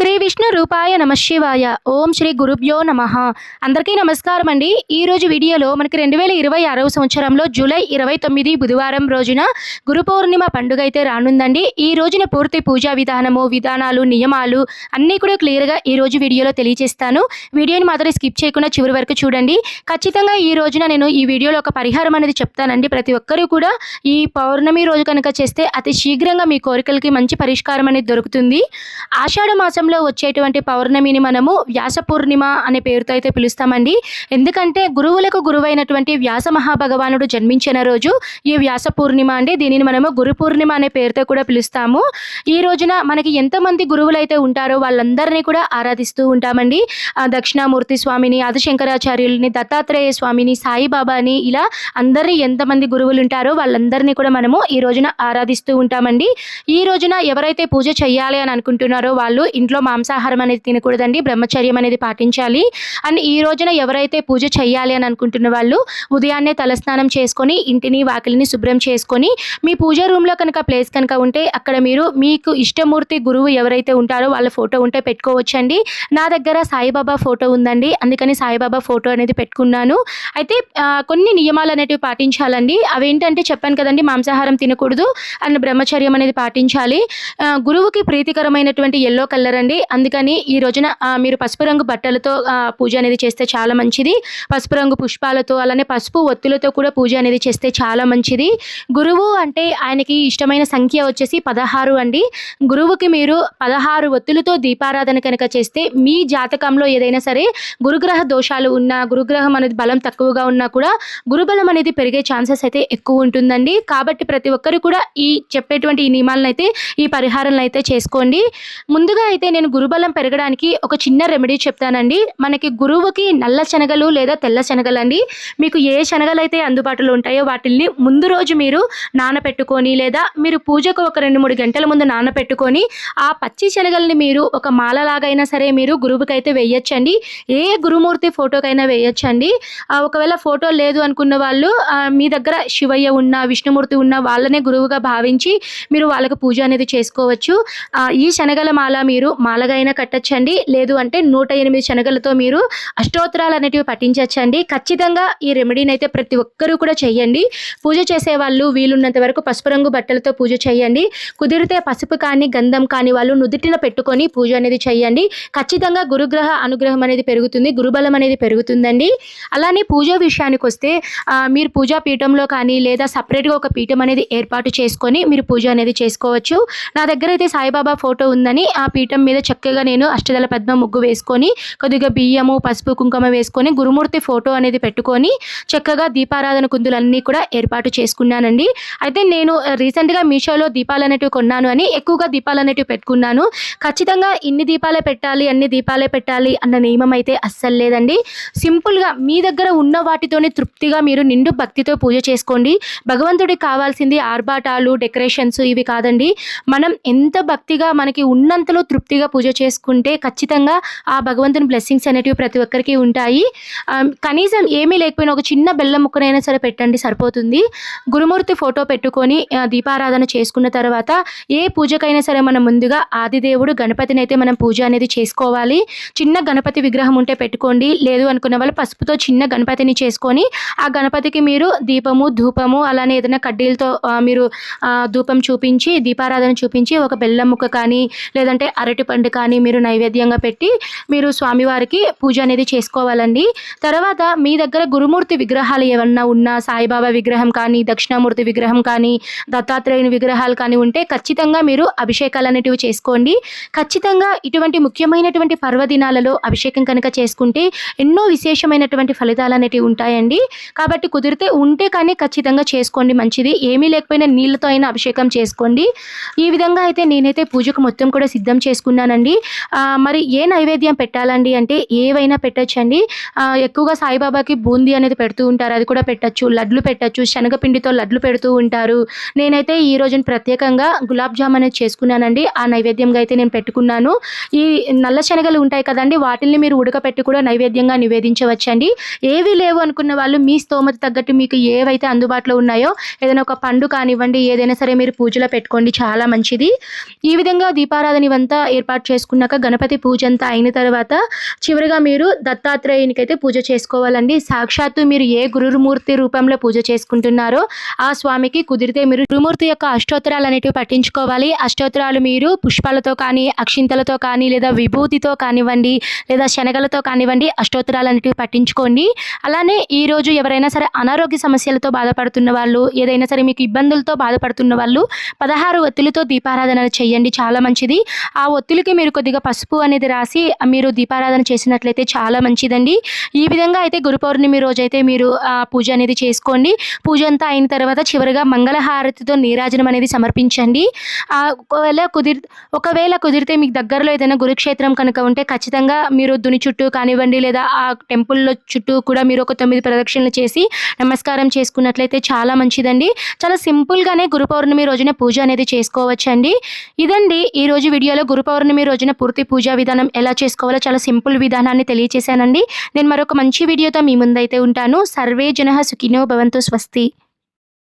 శ్రీ విష్ణు రూపాయ నమ శివాయ. ఓం శ్రీ గురుభ్యో నమ. అందరికీ నమస్కారం అండి. ఈరోజు వీడియోలో మనకి 2026 సంవత్సరంలో జూలై 29 బుధవారం రోజున గురు పౌర్ణిమ పండుగ అయితే రానుందండి. ఈ రోజున పూర్తి పూజా విధానాలు నియమాలు అన్నీ కూడా క్లియర్గా ఈ రోజు వీడియోలో తెలియజేస్తాను. వీడియోని మాత్రం స్కిప్ చేయకుండా చివరి వరకు చూడండి. ఖచ్చితంగా ఈ రోజున నేను ఈ వీడియోలో ఒక పరిహారం అనేది చెప్తానండి. ప్రతి ఒక్కరూ కూడా ఈ పౌర్ణమి రోజు కనుక చేస్తే అతి శీఘ్రంగా మీ కోరికలకి మంచి పరిష్కారం అనేది దొరుకుతుంది. ఆషాఢ మాసంలో వచ్చేటువంటి పౌర్ణమిని మనము వ్యాస పూర్ణిమ అనే పేరుతో అయితే పిలుస్తామండి. ఎందుకంటే గురువులకు గురువైనటువంటి వ్యాస మహాభగవానుడు జన్మించిన రోజు ఈ వ్యాస పూర్ణిమ అండి. దీనిని మనము గురు పూర్ణిమ అనే పేరుతో కూడా పిలుస్తాము. ఈ రోజున మనకి ఎంతమంది గురువులు అయితే ఉంటారో వాళ్ళందరినీ కూడా ఆరాధిస్తూ ఉంటామండి. దక్షిణామూర్తి స్వామిని, ఆదిశంకరాచార్యులని, దత్తాత్రేయ స్వామిని, సాయిబాబాని, ఇలా అందరినీ ఎంతమంది గురువులు ఉంటారో వాళ్ళందరినీ కూడా మనము ఈ రోజున ఆరాధిస్తూ ఉంటామండి. ఈ రోజున ఎవరైతే పూజ చేయాలి అని అనుకుంటున్నారో వాళ్ళు ఇంట్లో మాంసాహారం అనేది తినకూడదండి, బ్రహ్మచర్యం అనేది పాటించాలి. అండ్ ఈ రోజున ఎవరైతే పూజ చేయాలి అని అనుకుంటున్న వాళ్ళు ఉదయాన్నే తలస్నానం చేసుకొని ఇంటిని వాకిలిని శుభ్రం చేసుకొని మీ పూజా రూమ్లో కనుక ప్లేస్ కనుక ఉంటే అక్కడ మీరు మీకు ఇష్టమూర్తి గురువు ఎవరైతే ఉంటారో వాళ్ళ ఫోటో ఉంటే పెట్టుకోవచ్చండి. నా దగ్గర సాయిబాబా ఫోటో ఉందండి, అందుకని సాయిబాబా ఫోటో అనేది పెట్టుకున్నాను. అయితే కొన్ని నియమాలు అనేటివి పాటించాలండి. అవేంటంటే చెప్పాను కదండి, మాంసాహారం తినకూడదు అండ్ బ్రహ్మచర్యం అనేది పాటించాలి. గురువుకి ప్రీతికరమైనటువంటి ఎల్లో కలర్ అండి, అందుకని ఈ రోజున మీరు పసుపు రంగు బట్టలతో పూజ అనేది చేస్తే చాలా మంచిది. పసుపు రంగు పుష్పాలతో అలానే పసుపు ఒత్తులతో కూడా పూజ అనేది చేస్తే చాలా మంచిది. గురువు అంటే ఆయనకి ఇష్టమైన సంఖ్య వచ్చేసి 16 అండి. గురువుకి మీరు 16 ఒత్తులతో దీపారాధన కనుక చేస్తే మీ జాతకంలో ఏదైనా సరే గురుగ్రహ దోషాలు ఉన్నా, గురుగ్రహం అనేది బలం తక్కువగా ఉన్నా కూడా గురుబలం అనేది పెరిగే ఛాన్సెస్ అయితే ఎక్కువ ఉంటుందండి. కాబట్టి ప్రతి ఒక్కరు కూడా ఈ చెప్పేటువంటి ఈ నియమాలను అయితే ఈ పరిహారాలను అయితే చేసుకోండి. ముందుగా అయితే నేను గురుబలం పెరగడానికి ఒక చిన్న రెమెడీ చెప్తానండి. మనకి గురువుకి నల్ల శనగలు లేదా తెల్ల శనగలు అండి, మీకు ఏ శనగలు అయితే అందుబాటులో ఉంటాయో వాటిల్ని ముందు రోజు మీరు నానపెట్టుకొని లేదా మీరు పూజకు ఒక 2-3 గంటల ముందు నానపెట్టుకొని ఆ పచ్చి శనగల్ని మీరు ఒక మాలలాగైనా సరే మీరు గురువుకి అయితే వేయచ్చండి. ఏ గురుమూర్తి ఫోటోకైనా వేయచ్చండి. ఒకవేళ ఫోటో లేదు అనుకున్న వాళ్ళు మీ దగ్గర శివయ్య ఉన్న, విష్ణుమూర్తి ఉన్న వాళ్ళనే గురువుగా భావించి మీరు వాళ్ళకు పూజ అనేది చేసుకోవచ్చు. ఈ శనగల మాల మీరు మాలగా అయినా కట్టచ్చండి, లేదు అంటే 108 శనగలతో మీరు అష్టోత్తరాలు అనేటివి పఠించచ్చండి. ఖచ్చితంగా ఈ రెమెడీని అయితే ప్రతి ఒక్కరూ కూడా చేయండి. పూజ చేసే వాళ్ళు వీలున్నంత వరకు పసుపు రంగు బట్టలతో పూజ చేయండి. కుదిరితే పసుపు కానీ గంధం కానీ వాళ్ళు నుదుటిన పెట్టుకొని పూజ అనేది చేయండి. ఖచ్చితంగా గురుగ్రహ అనుగ్రహం అనేది పెరుగుతుంది, గురుబలం అనేది పెరుగుతుందండి. అలానే పూజ విషయానికి వస్తే మీరు పూజా పీఠంలో కానీ లేదా సపరేట్గా ఒక పీఠం అనేది ఏర్పాటు చేసుకొని మీరు పూజ అనేది చేసుకోవచ్చు. నా దగ్గర అయితే సాయిబాబా ఫోటో ఉందని ఆ పీఠం మీద చక్కగా నేను అష్టదళ పద్మ ముగ్గు వేసుకొని కొద్దిగా బియ్యము పసుపు కుంకుమ వేసుకొని గురుమూర్తి ఫోటో అనేది పెట్టుకొని చక్కగా దీపారాధన కుందులన్నీ కూడా ఏర్పాటు చేసుకున్నానండి. అయితే నేను రీసెంట్గా మీషోలో దీపాలు అనేటివి కొన్నాను అని ఎక్కువగా దీపాలు అనేటివి పెట్టుకున్నాను. ఖచ్చితంగా ఇన్ని దీపాలే పెట్టాలి, అన్ని దీపాలే పెట్టాలి అన్న నియమం అయితే అస్సలు లేదండి. సింపుల్గా మీ దగ్గర ఉన్న వాటితోనే తృప్తిగా మీరు నిండు భక్తితో పూజ చేసుకోండి. భగవంతుడికి కావాల్సింది ఆర్భాటాలు డెకరేషన్స్ ఇవి కాదండి. మనం ఎంత భక్తిగా మనకి ఉన్నంతలో తృప్తిగా పూజ చేసుకుంటే ఖచ్చితంగా ఆ భగవంతుని బ్లెస్సింగ్స్ అనేటివి ప్రతి ఒక్కరికి ఉంటాయి. కనీసం ఏమీ లేకపోయినా ఒక చిన్న బెల్లం ముక్కనైనా సరే పెట్టండి, సరిపోతుంది. గురుమూర్తి ఫోటో పెట్టుకొని దీపారాధన చేసుకున్న తర్వాత ఏ పూజకైనా సరే మనం ముందుగా ఆదిదేవుడు గణపతిని అయితే మనం పూజ అనేది చేసుకోవాలి. చిన్న గణపతి విగ్రహం ఉంటే పెట్టుకోండి, లేదు అనుకున్న వాళ్ళు పసుపుతో చిన్న గణపతిని చేసుకొని ఆ గణపతికి మీరు దీపము ధూపము అలానే ఏదైనా కడ్డీలతో మీరు ధూపం చూపించి దీపారాధన చూపించి ఒక బెల్లం ముక్క కానీ లేదంటే అరటి పండు కానీ మీరు నైవేద్యంగా పెట్టి మీరు స్వామివారికి పూజ అనేది చేసుకోవాలండి. తర్వాత మీ దగ్గర గురుమూర్తి విగ్రహాలు ఏమన్నా ఉన్నా, సాయిబాబా విగ్రహం కానీ దక్షిణామూర్తి విగ్రహం కానీ దత్తాత్రేయుని విగ్రహాలు కానీ ఉంటే ఖచ్చితంగా మీరు అభిషేకాలు అనేటివి చేసుకోండి. ఖచ్చితంగా ఇటువంటి ముఖ్యమైనటువంటి పర్వదినాలలో అభిషేకం కనుక చేసుకుంటే ఎన్నో విశేషమైనటువంటి ఫలితాలు అనేటివి ఉంటాయండి. కాబట్టి కుదిరితే ఉంటే కానీ ఖచ్చితంగా చేసుకోండి, మంచిది. ఏమీ లేకపోయినా నీళ్ళతో అయినా అభిషేకం చేసుకోండి. ఈ విధంగా అయితే నేనైతే పూజకు మొత్తం కూడా సిద్ధం చేసుకున్నానండి. మరి ఏ నైవేద్యం పెట్టాలండి అంటే ఏవైనా పెట్టచ్చండి. ఎక్కువగా సాయిబాబాకి బూందీ అనేది పెడుతూ ఉంటారు, అది కూడా పెట్టచ్చు. లడ్లు పెట్టచ్చు, శనగపిండితో లడ్లు పెడుతూ ఉంటారు. నేనైతే ఈ రోజున ప్రత్యేకంగా గులాబ్ జామ్ అనేది చేసుకున్నానండి. ఆ నైవేద్యంగా అయితే నేను పెట్టుకున్నాను. ఈ నల్ల శనగలు ఉంటాయి కదండి, వాటిని మీరు ఉడకపెట్టి కూడా నైవేద్యంగా నివేదించవచ్చండి. ఏవి లేవు అనుకున్న వాళ్ళు మీ స్తోమత తగ్గట్టు మీకు ఏవైతే అందుబాటులో ఉన్నాయో ఏదైనా ఒక పండు కానివ్వండి, ఏదైనా సరే మీరు పూజలో పెట్టుకోండి, చాలా మంచిది. ఈ విధంగా దీపారాధన ఇవంతా ఏర్పాటు ఏర్పాటు చేసుకున్నాక గణపతి పూజ అంతా అయిన తర్వాత చివరిగా మీరు దత్తాత్రేయునికైతే పూజ చేసుకోవాలండి. సాక్షాత్తు మీరు ఏ గురుమూర్తి రూపంలో పూజ చేసుకుంటున్నారో ఆ స్వామికి కుదిరితే మీరు గురుమూర్తి యొక్క అష్టోత్తరాలు అనేటివి పఠించుకోవాలి. అష్టోత్తరాలు మీరు పుష్పాలతో కానీ, అక్షింతలతో కానీ, లేదా విభూతితో కానివ్వండి, లేదా శనగలతో కానివ్వండి, అష్టోత్తరాలు అనేటివి పఠించుకోండి. అలానే ఈరోజు ఎవరైనా సరే అనారోగ్య సమస్యలతో బాధపడుతున్న వాళ్ళు, ఏదైనా సరే మీకు ఇబ్బందులతో బాధపడుతున్న వాళ్ళు 16 ఒత్తులతో దీపారాధన చేయండి, చాలా మంచిది. ఆ ఒత్తులకి మీరు కొద్దిగా పసుపు అనేది రాసి మీరు దీపారాధన చేసినట్లయితే చాలా మంచిదండి. ఈ విధంగా అయితే గురు పౌర్ణమి రోజైతే మీరు పూజ అనేది చేసుకోండి. పూజ అంతా అయిన తర్వాత చివరిగా మంగళహారతితో నీరాజనం అనేది సమర్పించండి. ఒకవేళ కుదిరితే మీకు దగ్గరలో ఏదైనా గురుక్షేత్రం కనుక ఉంటే ఖచ్చితంగా మీరు దుని చుట్టూ కానివ్వండి, లేదా ఆ టెంపుల్లో చుట్టూ కూడా మీరు ఒక 9 ప్రదక్షిణలు చేసి నమస్కారం చేసుకున్నట్లయితే చాలా మంచిదండి. చాలా సింపుల్గానే గురు పౌర్ణమి రోజున పూజ అనేది చేసుకోవచ్చండి. ఇదండి ఈరోజు వీడియోలో గురు పౌర్ణమి రోజున పూర్తి పూజా విధానం ఎలా చేసుకోవాలో చాలా సింపుల్ విధానాన్ని తెలియచేశానండి. నేను మరొక మంచి వీడియోతో మీ ముందైతే ఉంటాను. సర్వే జనః సుఖినో భవంతు. స్వస్తి.